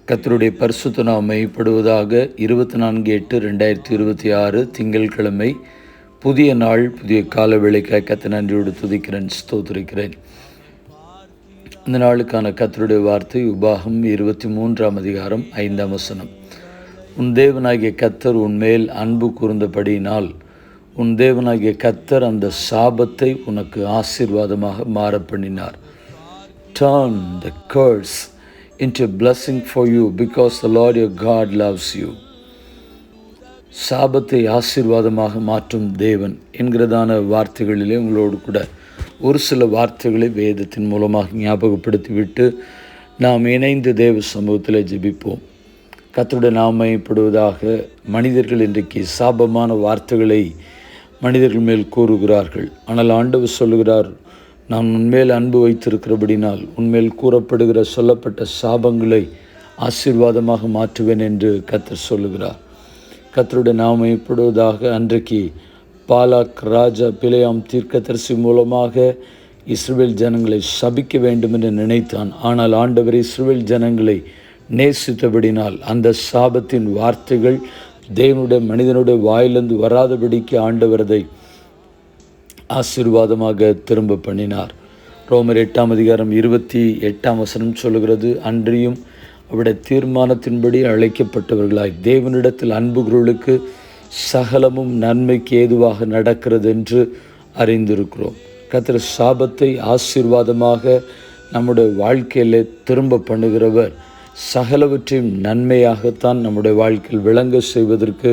கர்த்தருடைய பரிசுத்த நாமம் மையப்படுவதாக. 24/8/2026 திங்கட்கிழமை, புதிய நாள், புதிய கால வேளைக்காய் கர்த்தரை நன்றியோடு துதிக்கிறேன், ஸ்தோத்திரிக்கிறேன். இந்த நாளுக்கான கர்த்தருடைய வார்த்தை உபாகம் 23ஆம் அதிகாரம் 5ஆம் வசனம். உன் தேவனாகிய கர்த்தர் உன்மேல் அன்பு கூர்ந்தபடியினால் உன் தேவனாகிய கர்த்தர் அந்த சாபத்தை உனக்கு ஆசீர்வாதமாக மாற பண்ணினார். Turn the curse into a blessing for you because the Lord your God loves you. சாபத்தை ஆசீர்வாதமாக மாற்றும் தேவன் என்கிறதான வார்த்தைகளிலே உங்களோடு கூட ஒரு சில வார்த்தைகளை வேதத்தின் மூலமாக ஞாபகப்படுத்திவிட்டு நாம் இணைந்து தேவ சமூகத்தில் ஜெபிப்போம். கர்த்தருடைய நாமம் மையப்படுவதாக. மனிதர்கள் இன்றைக்கு சாபமான வார்த்தைகளை மனிதர்கள் மேல் கூறுகிறார்கள். ஆனால் ஆண்டவர் சொல்லுகிறார், நான் உன்மேல் அன்பு வைத்திருக்கிறபடினால் உன்மேல் கூறப்படுகிற சொல்லப்பட்ட சாபங்களை ஆசீர்வாதமாக மாற்றுவேன் என்று கர்த்தர் சொல்லுகிறார். கர்த்தருடைய நாமம் மையப்படுவதாக. அன்றைக்கு பாலாக் ராஜா பிலேயாம் தீர்க்கதரிசி மூலமாக இஸ்ரவேல் ஜனங்களை சபிக்க வேண்டும் என்று நினைத்தான். ஆனால் ஆண்டவர் இஸ்ரவேல் ஜனங்களை நேசித்தபடினால் அந்த சாபத்தின் வார்த்தைகள் தேவனுடைய மனிதனுடைய வாயிலிருந்து வராதபடிக்கு ஆண்டவர் அதை ஆசீர்வாதமாக திரும்ப பண்ணினார். ரோமர் 8ஆம் அதிகாரம் 28ஆம் வசனம் சொல்லுகிறது, அன்றியும் அவருடைய தீர்மானத்தின்படி அழைக்கப்பட்டவர்களாய் தேவனிடத்தில் அன்புகளுக்கு சகலமும் நன்மைக்கு ஏதுவாக நடக்கிறது என்று அறிந்திருக்கிறோம். கர்த்தர் சாபத்தை ஆசீர்வாதமாக நம்முடைய வாழ்க்கையில் திரும்ப பண்ணுகிறவர் சகலவற்றையும் நன்மையாகத்தான் நம்முடைய வாழ்க்கையில் விளங்க செய்வதற்கு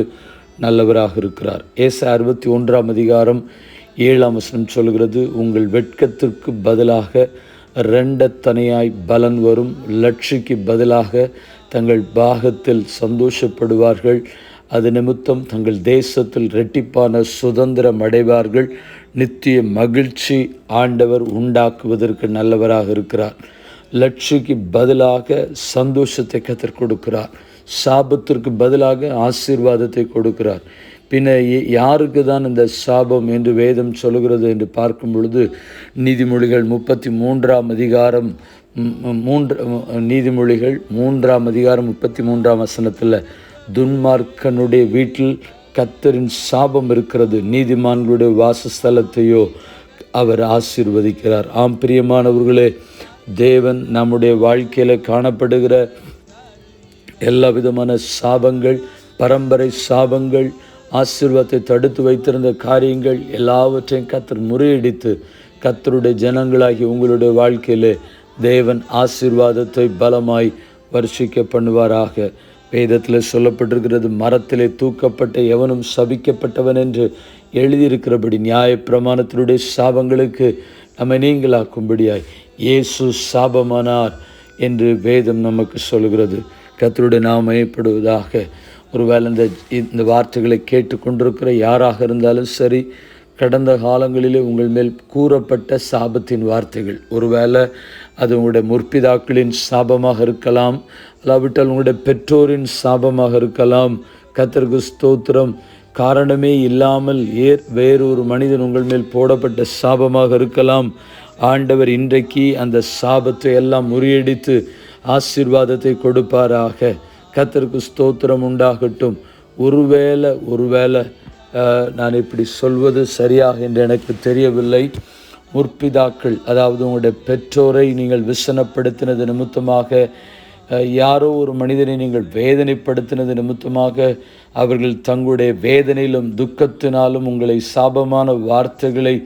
நல்லவராக இருக்கிறார். ஏசாயா 61ஆம் அதிகாரம் 7ஆம் வசனம் சொல்கிறது, உங்கள் வெட்கத்திற்கு பதிலாக 2 தனையாய் பலன் வரும், லட்சிக்கு பதிலாக தங்கள் பாகத்தில் சந்தோஷப்படுவார்கள், அது நிமித்தம் தங்கள் தேசத்தில் இரட்டிப்பான சுதந்திரம் அடைவார்கள், நித்திய மகிழ்ச்சி ஆண்டவர் உண்டாக்குவதற்கு நல்லவராக இருக்கிறார். லட்சிக்கு பதிலாக சந்தோஷத்தை கர்த்தர் கொடுக்கிறார், சாபத்திற்கு பதிலாக ஆசீர்வாதத்தை கொடுக்கிறார். பின்ன யாருக்கு தான் இந்த சாபம் என்று வேதம் சொல்லுகிறது என்று பார்க்கும் பொழுது நீதிமொழிகள் 33ஆம் அதிகாரம் 33ஆம் வசனத்தில், துன்மார்க்கனுடைய வீட்டில் கர்த்தரின் சாபம் இருக்கிறது, நீதிமான்களுடைய வாசஸ்தலத்தையோ அவர் ஆசீர்வதிக்கிறார். ஆம் பிரியமானவர்களே, தேவன் நம்முடைய வாழ்க்கையில் காணப்படுகிற எல்லா விதமான சாபங்கள், பரம்பரை சாபங்கள், ஆசீர்வாதத்தை தடுத்து வைத்திருந்த காரியங்கள் எல்லாவற்றையும் கர்த்தர் முறியடித்து கர்த்தருடைய ஜனங்களாகி உங்களுடைய வாழ்க்கையிலே தேவன் ஆசீர்வாதத்தை பலமாய் வருஷிக்க பண்ணுவாராக. வேதத்தில் சொல்லப்பட்டிருக்கிறது, மரத்திலே தூக்கப்பட்ட எவனும் சபிக்கப்பட்டவன் என்று எழுதியிருக்கிறபடி நியாயப்பிரமாணத்தினுடைய சாபங்களுக்கு நம்மை நீங்களாக்கும்படியாய் இயேசு சாபமானார் என்று வேதம் நமக்கு சொல்கிறது. கர்த்தருடைய நாமம் மையப்படுவதாக. ஒருவேளை இந்த வார்த்தைகளை கேட்டு கொண்டிருக்கிற யாராக இருந்தாலும் சரி, கடந்த காலங்களிலே உங்கள் மேல் கூறப்பட்ட சாபத்தின் வார்த்தைகள், ஒருவேளை அது உங்களுடைய முற்பிதாக்களின் சாபமாக இருக்கலாம், அல்லாவிட்டால் உங்களுடைய பெற்றோரின் சாபமாக இருக்கலாம். கர்த்தருக்கு ஸ்தோத்திரம். காரணமே இல்லாமல் வேறொரு மனிதன் உங்கள் மேல் போடப்பட்ட சாபமாக இருக்கலாம். ஆண்டவர் இன்றைக்கு அந்த சாபத்தை எல்லாம் முறியடித்து ஆசீர்வாதத்தை கொடுப்பாராக. கர்த்தருக்கு ஸ்தோத்திரம் உண்டாகட்டும். ஒருவேளை நான் இப்படி சொல்வது சரியாக என்று எனக்கு தெரியவில்லை. முற்பிதாக்கள், அதாவது உங்களுடைய பெற்றோரை நீங்கள் விசனப்படுத்தினது நிமித்தமாக, யாரோ ஒரு மனிதனை நீங்கள் வேதனைப்படுத்தினது நிமித்தமாக அவர்கள் தங்களுடைய வேதனையிலும் துக்கத்தினாலும் உங்களை சாபமான வார்த்தைகளை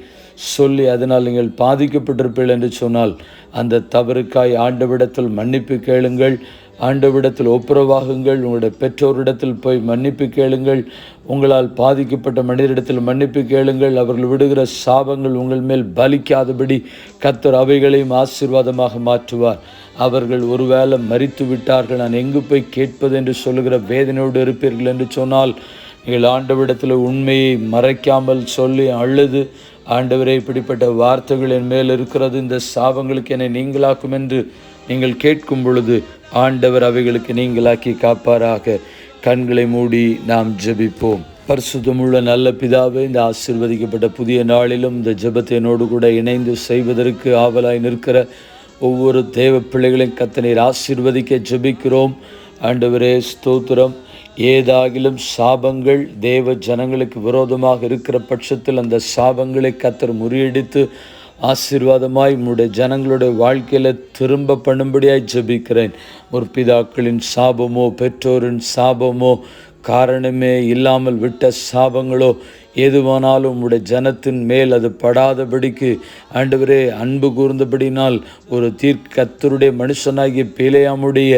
சொல்லி அதனால் நீங்கள் பாதிக்கப்பட்டிருப்பீர்கள் என்று சொன்னால், அந்த தவறுக்காய் ஆண்டவரிடத்தில் மன்னிப்பு கேளுங்கள், ஆண்டவரிடத்தில் ஒப்புரவாகுங்கள். உங்களுடைய பெற்றோரிடத்தில் போய் மன்னிப்பு கேளுங்கள், உங்களால் பாதிக்கப்பட்ட மனிதரிடத்தில் மன்னிப்பு கேளுங்கள். அவர்கள் விடுகிற சாபங்கள் உங்கள் மேல் பலிக்காதபடி கர்த்தர் அவைகளையும் ஆசீர்வாதமாக மாற்றுவார். அவர்கள் ஒருவேளை மரித்து விட்டார்கள், நான் எங்கு போய் கேட்பது என்று சொல்லுகிற வேதனையோடு இருப்பீர்கள் என்று சொன்னால், நீங்கள் ஆண்டவரிடத்தில் உண்மையை மறைக்காமல் சொல்லி அழுது, ஆண்டவரே இப்படிப்பட்ட வார்த்தைகள் என் மேல் இருக்கிறது, இந்த சாபங்களுக்கு என்னை நீங்களாக்கும் என்று நீங்கள் கேட்கும் பொழுது ஆண்டவர் அவைகளுக்கு நீங்களாக்கி காப்பாராக. கண்களை மூடி நாம் ஜெபிப்போம். பரிசுத்தமுள்ள நல்ல பிதாவே, இந்த ஆசீர்வதிக்கப்பட்ட புதிய நாளிலும் இந்த ஜெபத்தை என்னோடு கூட இணைந்து செய்வதற்கு ஆவலாய் நிற்கிற ஒவ்வொரு தேவ பிள்ளைகளையும் கர்த்தர் ஆசீர்வதிக்க ஜெபிக்கிறோம். ஆண்டவரே ஸ்தோத்திரம். ஏதாகிலும் சாபங்கள் தேவ ஜனங்களுக்கு விரோதமாக இருக்கிற பட்சத்தில் அந்த சாபங்களை கர்த்தர் முறியடித்து ஆசீர்வாதமாய் உம்முடைய ஜனங்களுடைய வாழ்க்கையில் திரும்ப பண்ணும்படியாய் ஜெபிக்கிறேன். முற்பிதாக்களின் சாபமோ பெற்றோரின் சாபமோ காரணமே இல்லாமல் விட்ட சாபங்களோ எதுவானாலும் உம்முடைய ஜனத்தின் மேல் அது படாதபடிக்கு ஆண்டவரே அன்பு கூர்ந்தபடினால் ஒரு கர்த்தருடைய மனுஷனாகிய பிலேயாமுடைய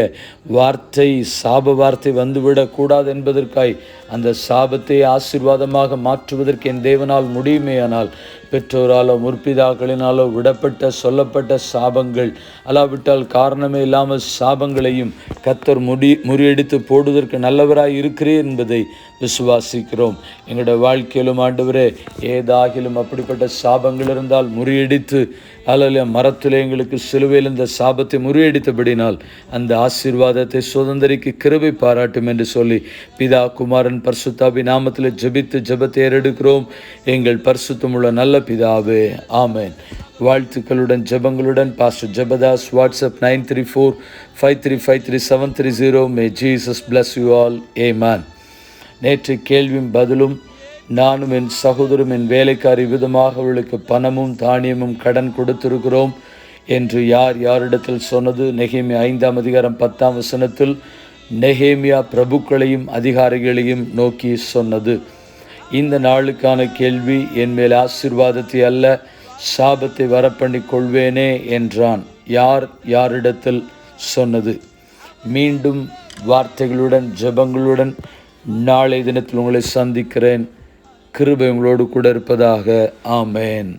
வார்த்தை சாப வார்த்தை வந்துவிடக்கூடாது என்பதற்காய் அந்த சாபத்தை ஆசீர்வாதமாக மாற்றுவதற்கு என் தேவனால் முடியுமேயானால் பெற்றோராலோ முற்பிதாக்களினாலோ விடப்பட்ட சொல்லப்பட்ட சாபங்கள் அல்லாவிட்டால் காரணமே இல்லாமல் சாபங்களையும் கர்த்தர் முறியடித்து போடுவதற்கு நல்லவராய் இருக்கிறேன் என்பதை விசுவாசிக்கிறோம். எங்களுடைய வாழ்க்கையிலும் ஆண்டவரே ஏதாகிலும் அப்படிப்பட்ட சாபங்கள் இருந்தால் முறியடித்து அல்ல மரத்திலே எங்களுக்கு சிலுவையில் இந்த சாபத்தை முறியடித்தபடினால் அந்த ஆசீர்வாதத்தை சுதந்திரிக்கு கிருபை பாராட்டும் என்று சொல்லி பிதா குமாரன் பரிசுத்தாவி நாமத்தில் ஜெபித்து ஜெபத்தை ஏறெடுக்கிறோம். எங்கள் பரிசுத்தமுள்ள நல்ல பிதாவே, ஆமென். வாழ்த்துக்களுடன் ஜெபங்களுடன் pastor Jebadas. WhatsApp 9345353730. May Jesus bless you all. ஆமென். நேற்று கேள்வியும் பதிலும். நானும் என் சகோதரும் என் வேலைக்காரி விதமாக அவளுக்கு பணமும் தானியமும் கடன் கொடுத்திருக்கிறோம் என்று யார் யாரிடத்தில் சொன்னது? நெகேமியா 5:10 நெகேமியா பிரபுக்களையும் அதிகாரிகளையும் நோக்கி சொன்னது. இந்த நாளுக்கான கேள்வி, என் மேல் ஆசீர்வாதத்தை அல்ல சாபத்தை வரப்பண்ணி கொள்வேனே என்றான். யார் யாரிடத்தில் சொன்னது? மீண்டும் வார்த்தைகளுடன் ஜெபங்களுடன் நாளை தினத்தில் உங்களை சந்திக்கிறேன். கிருபை உங்களோடு கூட இருப்பதாக. ஆமென்.